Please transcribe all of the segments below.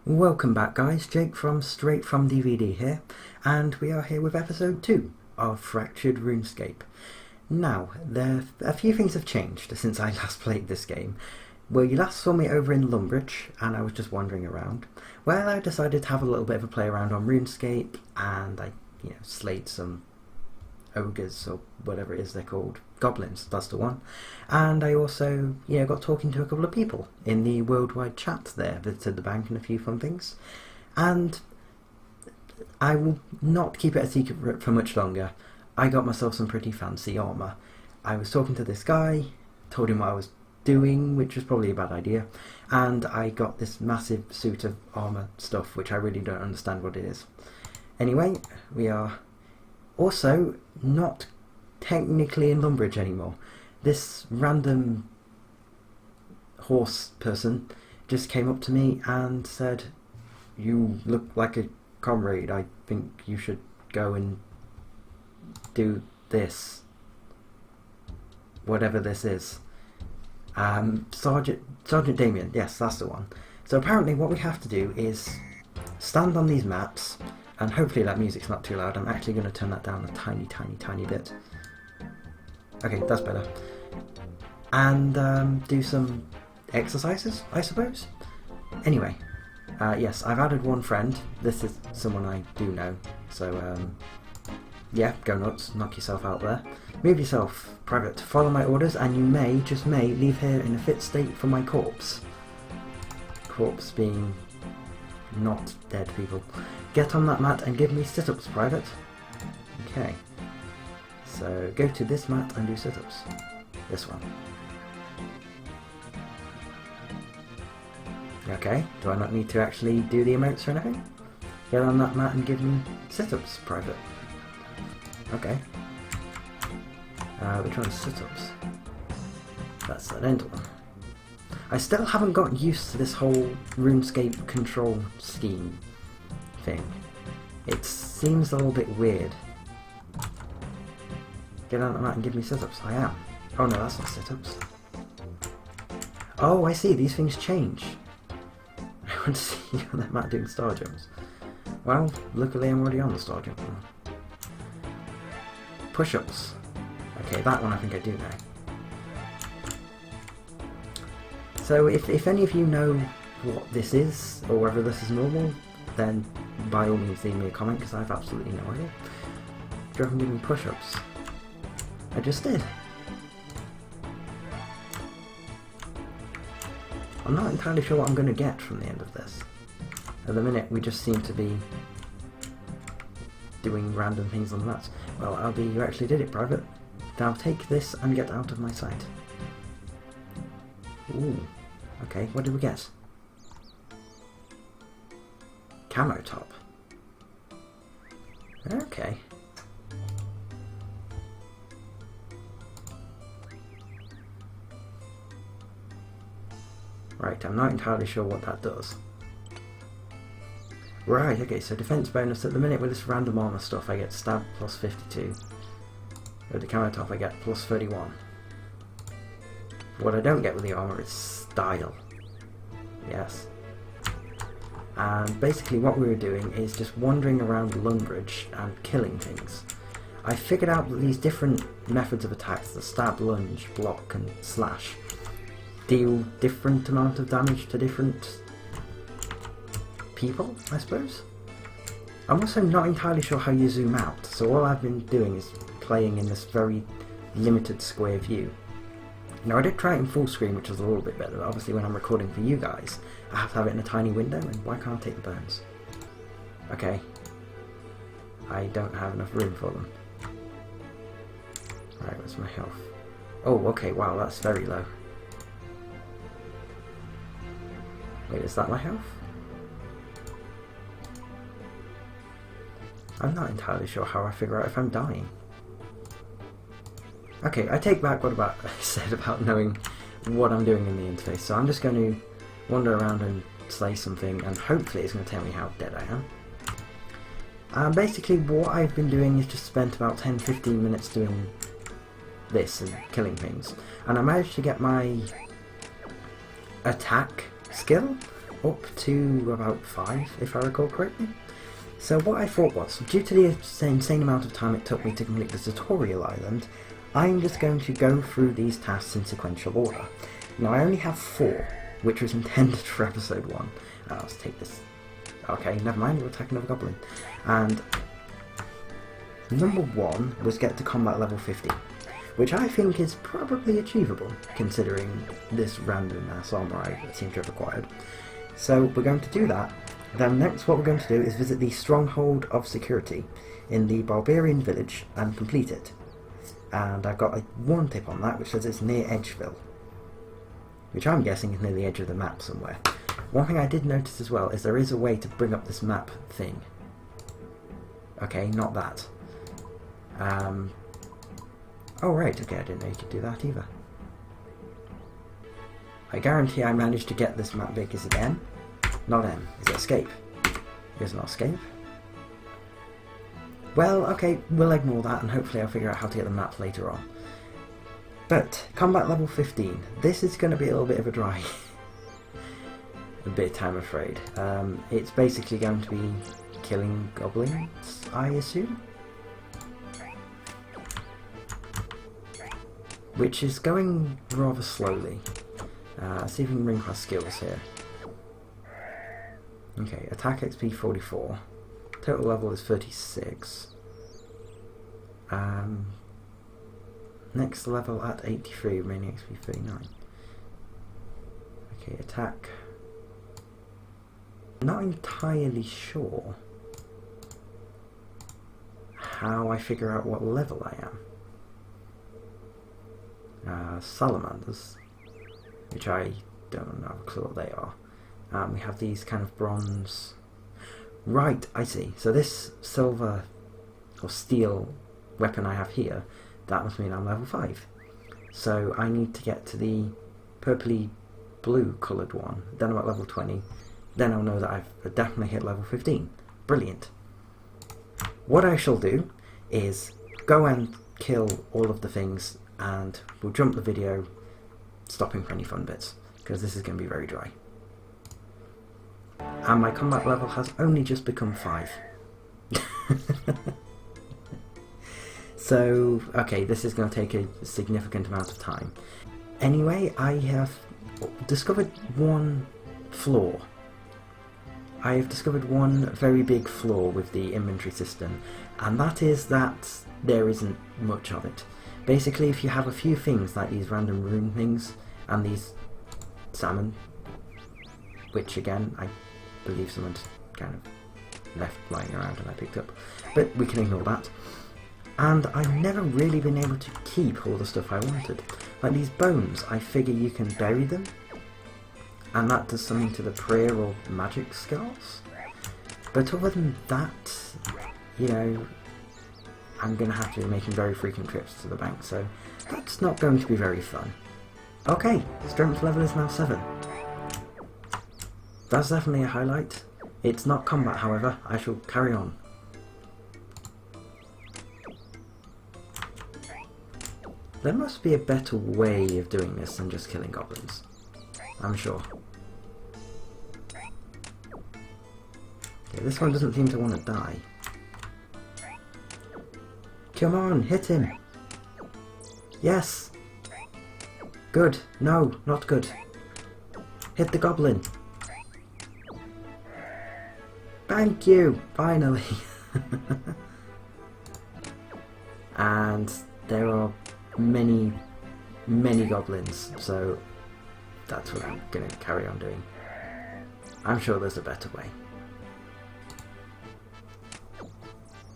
Welcome back guys, Jake from StraightFromDvD here, and we are here with episode 2 of Fractured Runescape. Now, a few things have changed since I last played this game. Well, you last saw me over in Lumbridge, and I was just wandering around. Well, I decided to have a little bit of a play around on Runescape, and I slayed some ogres, or whatever it is they're called. Goblins, that's the one. And I also, got talking to a couple of people in the worldwide chat there, visited the bank and a few fun things. And I will not keep it a secret for much longer. I got myself some pretty fancy armour. I was talking to this guy, told him what I was doing, which was probably a bad idea, and I got this massive suit of armour stuff, which I really don't understand what it is. Anyway, we are also not technically in Lumbridge anymore. This random horse person just came up to me and said, "You look like a comrade. I think you should go and do this. Whatever this is." Sergeant Damien, yes, that's the one. So apparently what we have to do is stand on these mats, and hopefully that music's not too loud. I'm actually going to turn that down a tiny bit. Okay, that's better. And do some exercises, I suppose? Anyway, yes, I've added one friend. This is someone I do know. So, yeah, go nuts, knock yourself out there. Move yourself, private. Follow my orders, and you may, just may, leave here in a fit state for my corpse. Corpse being not dead people. Get on that mat and give me sit-ups, private. Okay. So go to this mat and do sit-ups. This one. Okay, do I not need to actually do the amounts or anything? Get on that mat and give me sit-ups, private. Okay. Which one's sit-ups? That's that end one. I still haven't got used to this whole RuneScape control scheme thing. It seems a little bit weird. Get on the mat and give me sit-ups. I am. Oh no, that's not sit-ups. Oh, I see. These things change. I want to see you on that mat doing star jumps. Well, luckily I'm already on the star jump now. Push-ups. Okay, that one I think I do know. So if any of you know what this is, or whether this is normal, then by all means leave me a comment, because I have absolutely no idea. Do you reckon give me push-ups? I just did. I'm not entirely sure what I'm going to get from the end of this. At the minute we just seem to be doing random things on the mats. Well, Albie, you actually did it, private. Now take this and get out of my sight. Ooh. Okay, what did we get? Camo top. Okay. Right, I'm not entirely sure what that does. Right, okay, so defense bonus. At the minute with this random armor stuff I get stab plus 52. With the camo top I get plus 31. What I don't get with the armor is style. Yes. And basically what we were doing is just wandering around Lumbridge and killing things. I figured out that these different methods of attacks, the stab, lunge, block and slash, deal different amount of damage to different people, I suppose. I'm also not entirely sure how you zoom out, so all I've been doing is playing in this very limited square view. Now I did try it in full screen, which was a little bit better, but obviously when I'm recording for you guys I have to have it in a tiny window, and why can't I take the bones? Okay. I don't have enough room for them. Right, what's my health? Oh, okay, wow, that's very low. Wait, is that my health? I'm not entirely sure how I figure out if I'm dying. Okay, I take back what I said about knowing what I'm doing in the interface, so I'm just going to wander around and slay something, and hopefully it's going to tell me how dead I am. Basically what I've been doing is just spent about 10-15 minutes doing this and killing things, and I managed to get my attack skill up to about 5, if I recall correctly. So what I thought was, due to the insane amount of time it took me to complete the tutorial island, I'm just going to go through these tasks in sequential order. Now I only have 4, which was intended for episode 1. Let's take this. Okay, never mind, we'll attack another goblin. And number 1 was get to combat level 50, which I think is probably achievable, considering this random ass armor I seem to have acquired. So we're going to do that. Then next what we're going to do is visit the Stronghold of Security in the Barbarian village and complete it. And I've got one tip on that, which says it's near Edgeville, which I'm guessing is near the edge of the map somewhere. One thing I did notice as well is there is a way to bring up this map thing. Okay, not that. Oh right, okay, I didn't know you could do that either. I guarantee I managed to get this map big. Is it M? Not M. Is it escape? It's not escape. Well, okay, we'll ignore that and hopefully I'll figure out how to get the map later on. But, combat level 15. This is going to be a little bit of a dry bit, I'm afraid. It's basically going to be killing goblins, I assume? Which is going rather slowly. Let's see if we can ring our skills here. Okay, attack XP 44. Total level is 36. Next level at 83, remaining XP 39. Okay, attack. Not entirely sure how I figure out what level I am. Salamanders, which I don't have a clue what they are. We have these kind of bronze. Right, I see. So this silver or steel weapon I have here, that must mean I'm level 5. So I need to get to the purpley blue coloured one, then I'm at level 20, then I'll know that I've definitely hit level 15. Brilliant. What I shall do is go and kill all of the things and we'll jump the video, stopping for any fun bits, because this is going to be very dry. And my combat level has only just become 5. So, okay, this is going to take a significant amount of time. Anyway, I have discovered one flaw. I have discovered one very big flaw with the inventory system, and that is that there isn't much of it. Basically, if you have a few things like these random rune things and these salmon, which again I believe someone kind of left lying around and I picked up, but we can ignore that. And I've never really been able to keep all the stuff I wanted. Like these bones, I figure you can bury them, and that does something to the prayer or magic skulls. But other than that, you know, I'm going to have to be making very frequent trips to the bank, so that's not going to be very fun. Okay, strength level is now 7. That's definitely a highlight. It's not combat, however. I shall carry on. There must be a better way of doing this than just killing goblins. I'm sure. Okay, this one doesn't seem to want to die. Come on, hit him! Yes! Good. No, not good. Hit the goblin. Thank you! Finally! And there are many goblins, so that's what I'm going to carry on doing. I'm sure there's a better way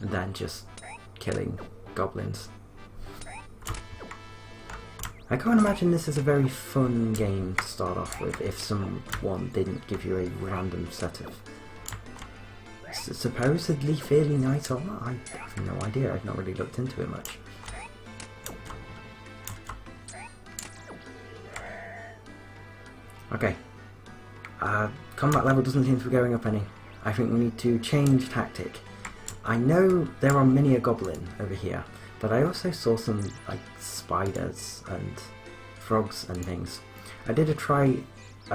than just killing goblins. I can't imagine this is a very fun game to start off with if someone didn't give you a random set of supposedly fairly nice armor. I have no idea, I've not really looked into it much. Okay, combat level doesn't seem to be going up any. I think we need to change tactic. I know there are many a goblin over here, but I also saw some like spiders and frogs and things. I did a try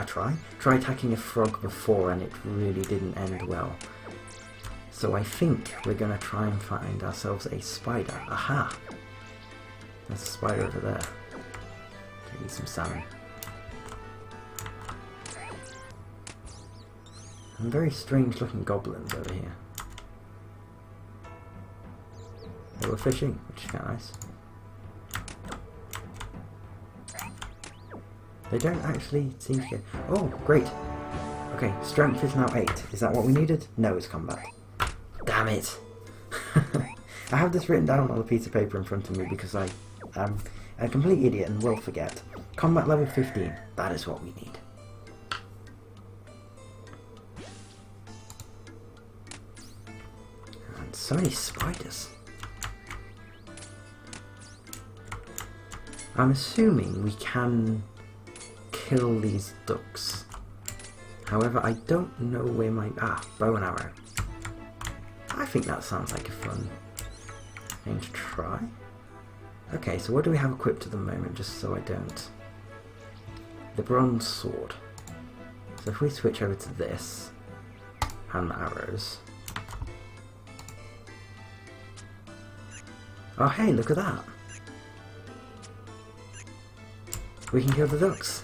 try attacking a frog before and it really didn't end well. So I think we're going to try and find ourselves a spider. Aha! There's a spider over there. Okay, eat some salmon. Some very strange looking goblins over here. They were fishing, which is kind of nice. They don't actually seem to get... Oh, great! Okay, strength is now 8. Is that what we needed? No, it's combat. Damn it! I have this written down on a piece of paper in front of me because I am a complete idiot and will forget. Combat level 15. That is what we need. And so many spiders. I'm assuming we can kill these ducks. However, I don't know where my... bow and arrow. I think that sounds like a fun thing to try. Okay, so what do we have equipped at the moment, just so I don't... The bronze sword. So if we switch over to this, and the arrows... Oh hey, look at that! We can kill the ducks!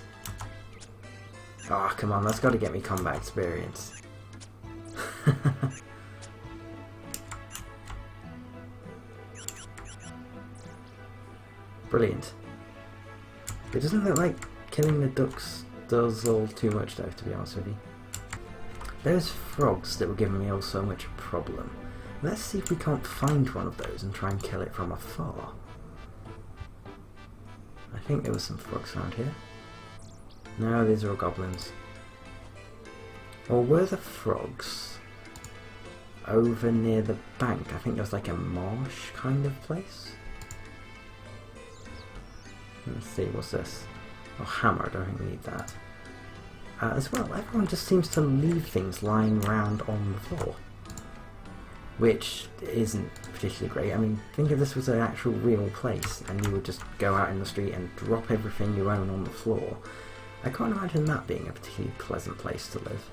Oh, come on, that's got to get me combat experience. Brilliant. It doesn't look like killing the ducks does all too much though, to be honest with you. Those frogs that were giving me all so much problem. Let's see if we can't find one of those and try and kill it from afar. I think there were some frogs around here. No, these are all goblins. Or were the frogs over near the bank? I think there was like a marsh kind of place. Let's see, what's this? Oh, hammer, I don't think we need that. As well, everyone just seems to leave things lying around on the floor. Which isn't particularly great. I mean, think if this was an actual real place and you would just go out in the street and drop everything you own on the floor. I can't imagine that being a particularly pleasant place to live.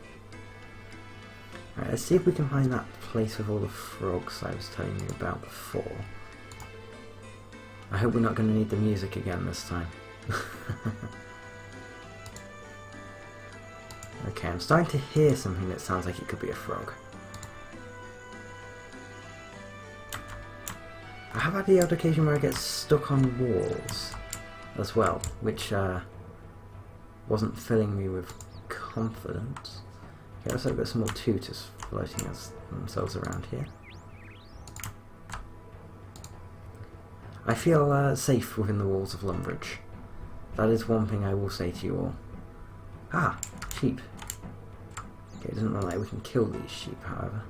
Alright, let's see if we can find that place with all the frogs I was telling you about before. I hope we're not going to need the music again this time. Okay, I'm starting to hear something that sounds like it could be a frog. I have had the odd occasion where I get stuck on walls as well, which wasn't filling me with confidence. Okay, looks like there's some more tutors floating themselves around here. I feel safe within the walls of Lumbridge. That is one thing I will say to you all. Ah, sheep. Okay, it doesn't look like we can kill these sheep, however.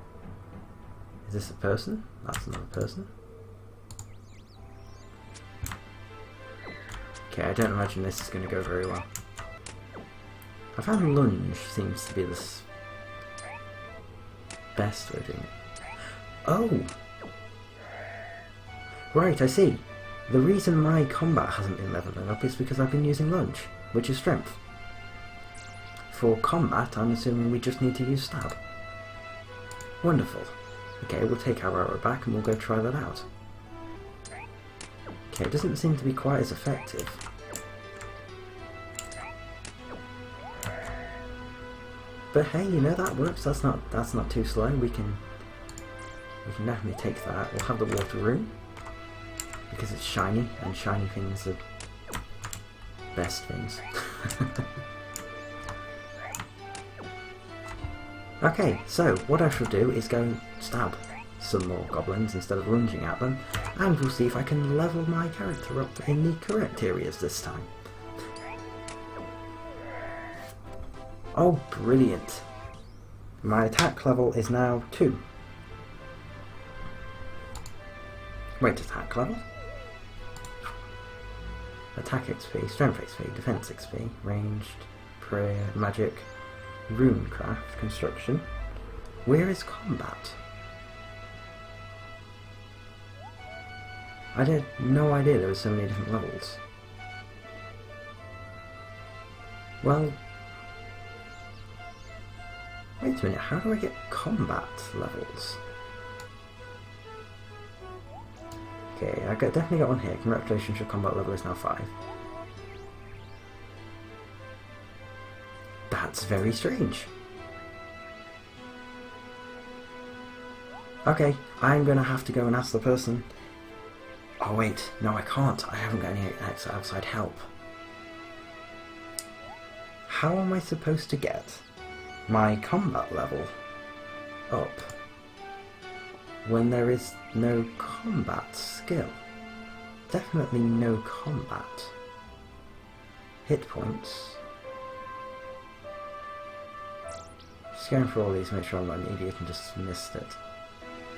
Is this a person? That's another person. Okay, I don't imagine this is going to go very well. I found lunge seems to be the best way of doing it. Oh! Right, I see. The reason my combat hasn't been leveling up is because I've been using lunge, which is strength. For combat, I'm assuming we just need to use stab. Wonderful. Okay, we'll take our arrow back and we'll go try that out. Okay, it doesn't seem to be quite as effective. But hey, you know, that works. That's not too slow. We can definitely take that. We'll have the water rune because it's shiny, and shiny things are best things. Okay, so what I shall do is go stab some more goblins instead of lunging at them, and we'll see if I can level my character up in the correct areas this time. Oh, brilliant. My attack level is now 2. Wait, attack level? Attack XP, strength XP, defense XP, ranged, prayer, magic, runecraft, construction. Where is combat? I had no idea there were so many different levels. Well, Wait a minute, how do I get combat levels? Okay, I definitely got one here. Congratulations, your combat level is now 5. That's very strange. Okay, I'm gonna have to go and ask the person. Oh wait, no I can't. I haven't got any outside help. How am I supposed to get my combat level up when there is no combat skill? Definitely no combat. Hit points. Just going for all these, make sure I'm not an idiot and just missed it.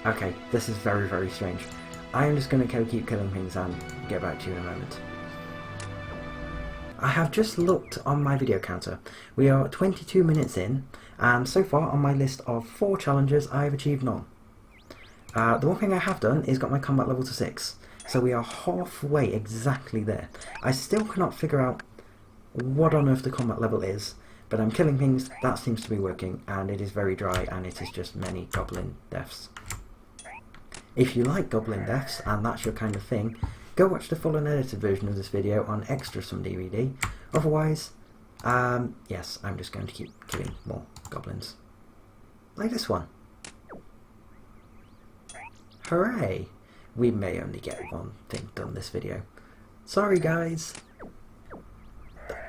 Okay, this is very, very strange. I'm just going to keep killing things and get back to you in a moment. I have just looked on my video counter. We are 22 minutes in, and so far on my list of 4 challenges, I have achieved none. The one thing I have done is got my combat level to 6, so we are halfway exactly there. I still cannot figure out what on earth the combat level is, but I'm killing things, that seems to be working, and it is very dry, and it is just many goblin deaths. If you like goblin deaths, and that's your kind of thing, go watch the full unedited version of this video on StraightFromDvD. Otherwise, yes, I'm just going to keep killing more goblins. Like this one. Hooray! We may only get one thing done this video. Sorry guys!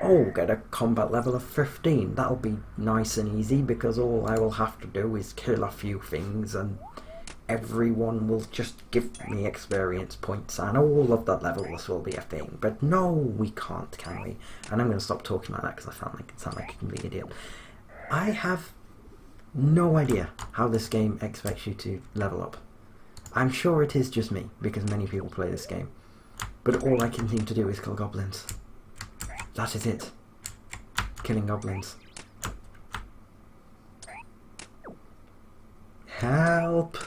Oh, get a combat level of 15. That'll be nice and easy because all I will have to do is kill a few things and everyone will just give me experience points and all of that levels will be a thing. But no, we can't, can we? And I'm going to stop talking like that because I sound like a complete idiot. I have no idea how this game expects you to level up. I'm sure it is just me, because many people play this game. But all I can seem to do is kill goblins. That is it. Killing goblins. Help!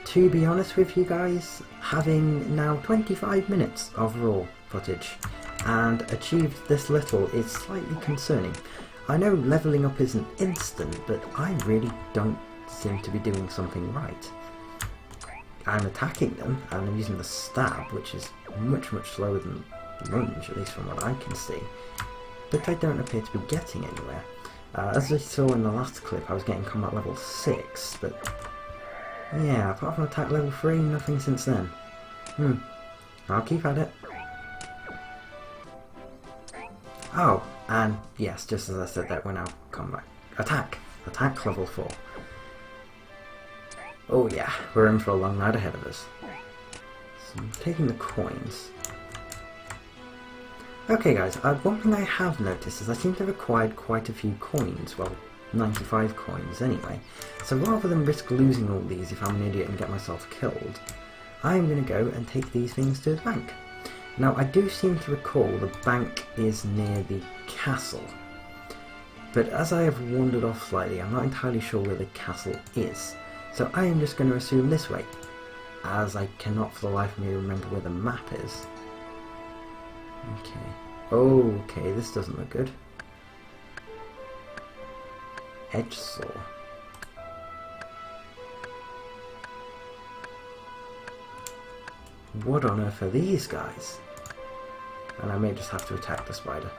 To be honest with you guys, having now 25 minutes of raw footage and achieved this little is slightly concerning. I know levelling up isn't instant, but I really don't seem to be doing something right. I'm attacking them and I'm using the stab, which is much slower than lunge, at least from what I can see, but I don't appear to be getting anywhere. As I saw in the last clip, I was getting combat level 6, but yeah, apart from attack level 3, nothing since then. I'll keep at it. Oh, and yes, just as I said that, we're now combat. Attack level 4. Oh yeah, we're in for a long night ahead of us. So I'm taking the coins. Okay guys, one thing I have noticed is I seem to have acquired quite a few coins, well, 95 coins anyway, so rather than risk losing all these if I'm an idiot and get myself killed, I'm going to go and take these things to the bank. Now I do seem to recall the bank is near the castle, but as I have wandered off slightly, I'm not entirely sure where the castle is, so I am just going to assume this way, as I cannot for the life of me remember where the map is. Okay, this doesn't look good. Edge saw. What on earth are these guys? And I may just have to attack the spider.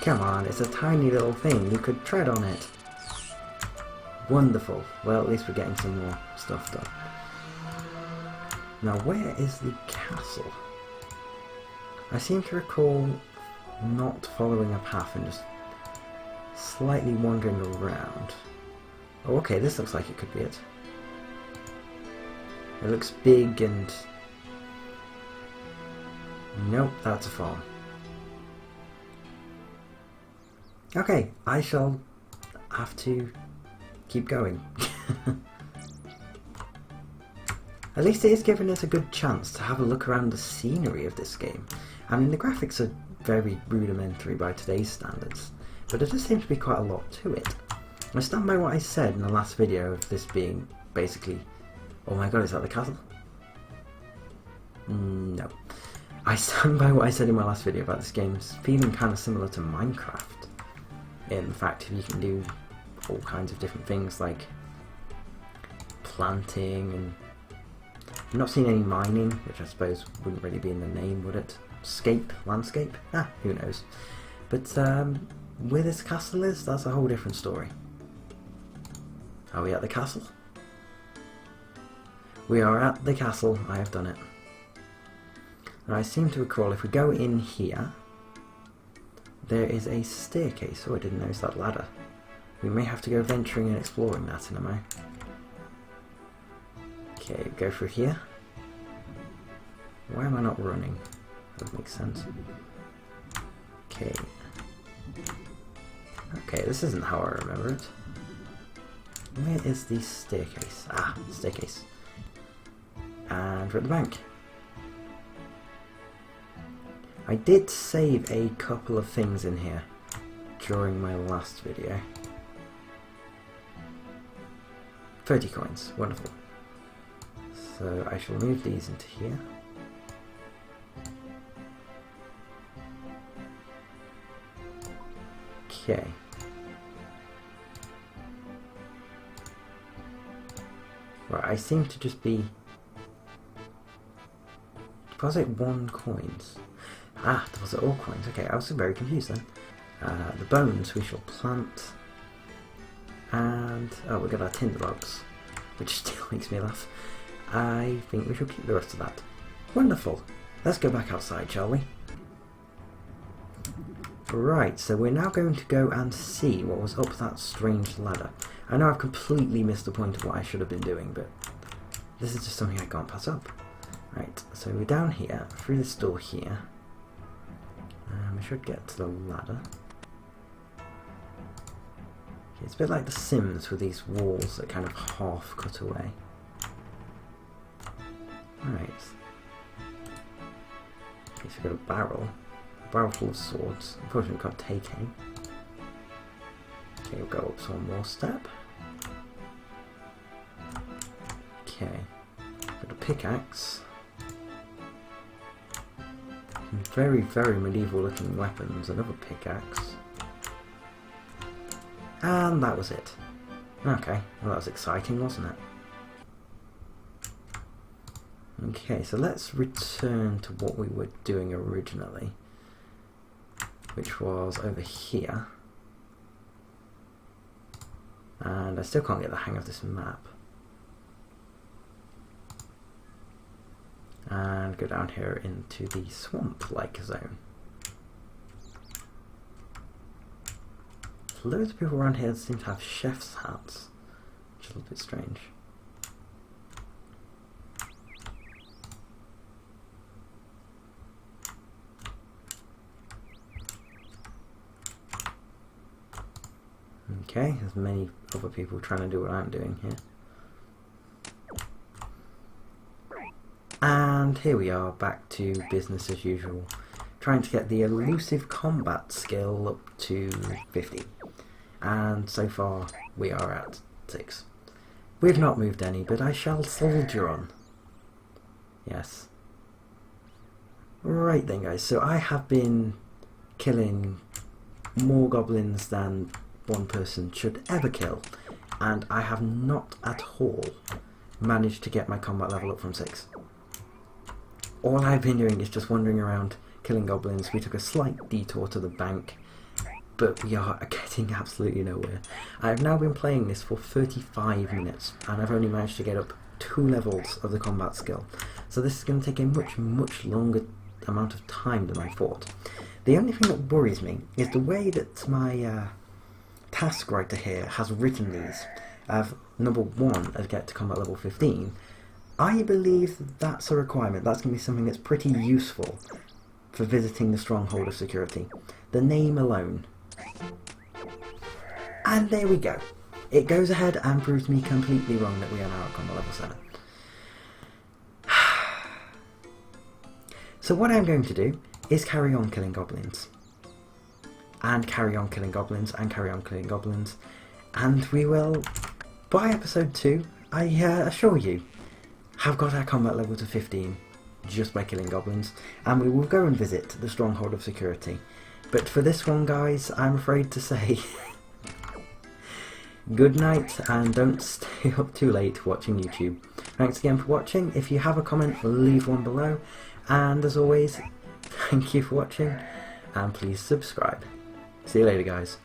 Come on, it's a tiny little thing. You could tread on it. Wonderful. Well, at least we're getting some more stuff done. Now, where is the castle? I seem to recall not following a path and just slightly wandering around. Oh, okay, this looks like it could be it. It looks big and... Nope, that's a farm. Okay, I shall have to keep going. At least it is giving us a good chance to have a look around the scenery of this game. I mean, the graphics are very rudimentary by today's standards, but there does seem to be quite a lot to it. I stand by what I said in the last video of this being basically... Oh my god, is that the castle? No. I stand by what I said in my last video about this game feeling kind of similar to Minecraft. In fact, you can do all kinds of different things like planting, and I'm not seeing any mining, which I suppose wouldn't really be in the name, would it? Landscape? Ah, who knows. But where this castle is, that's a whole different story. Are we at the castle? We are at the castle. I have done it. And I seem to recall if we go in here, there is a staircase. Oh, I didn't notice that ladder. We may have to go venturing and exploring that in a moment. Okay, go through here. Why am I not running? That makes sense. Okay. Okay, this isn't how I remember it. Where is the staircase? Ah, staircase. And we're at the bank. I did save a couple of things in here during my last video. 30 coins, wonderful. So I shall move these into here. Okay. Right, I seem to just be... Deposit 1 coins. Ah, deposit all coins. Okay, I was very confused then. The bones we shall plant. And... oh, we got our tinderbox, which still makes me laugh. I think we shall keep the rest of that. Wonderful. Let's go back outside, shall we? Right, so we're now going to go and see what was up that strange ladder. I know I've completely missed the point of what I should have been doing, but this is just something I can't pass up. Right, so we're down here, through this door here. We should get to the ladder. Okay, it's a bit like The Sims with these walls that kind of half cut away. Right. Okay, so we've got a barrel. A barrel full of swords. Unfortunately, we can't take any. Okay, we'll go up one more step. Okay. Got a pickaxe. Some very, very medieval looking weapons. Another pickaxe. And that was it. Okay, well that was exciting, wasn't it? Okay, so let's return to what we were doing originally, which was over here. And I still can't get the hang of this map. And go down here into the swamp-like zone. Loads of people around here seem to have chef's hats, which is a little bit strange. Okay, there's many other people trying to do what I'm doing here. And here we are, back to business as usual, trying to get the elusive combat skill up to 50. And so far we are at 6. We've not moved any, but I shall soldier on. Yes. Right then guys, so I have been killing more goblins than one person should ever kill, and I have not at all managed to get my combat level up from 6. All I've been doing is just wandering around killing goblins. We took a slight detour to the bank, but we are getting absolutely nowhere. I have now been playing this for 35 minutes, and I've only managed to get up 2 levels of the combat skill. So this is going to take a much longer amount of time than I thought. The only thing that worries me is the way that my task writer here has written these. Number 1, as get to combat level 15. I believe that's a requirement. That's going to be something that's pretty useful for visiting the Stronghold of Security. The name alone. And there we go. It goes ahead and proves me completely wrong that we are now at combat level 7. So what I'm going to do is carry on killing goblins. And carry on killing goblins, and carry on killing goblins. And we will, by episode 2, I assure you, have got our combat level to 15. just by killing goblins, and we will go and visit the Stronghold of Security. But for this one, guys, I'm afraid to say good night, and don't stay up too late watching YouTube. Thanks again for watching. If you have a comment, leave one below, and as always, thank you for watching, and please subscribe. See you later, guys.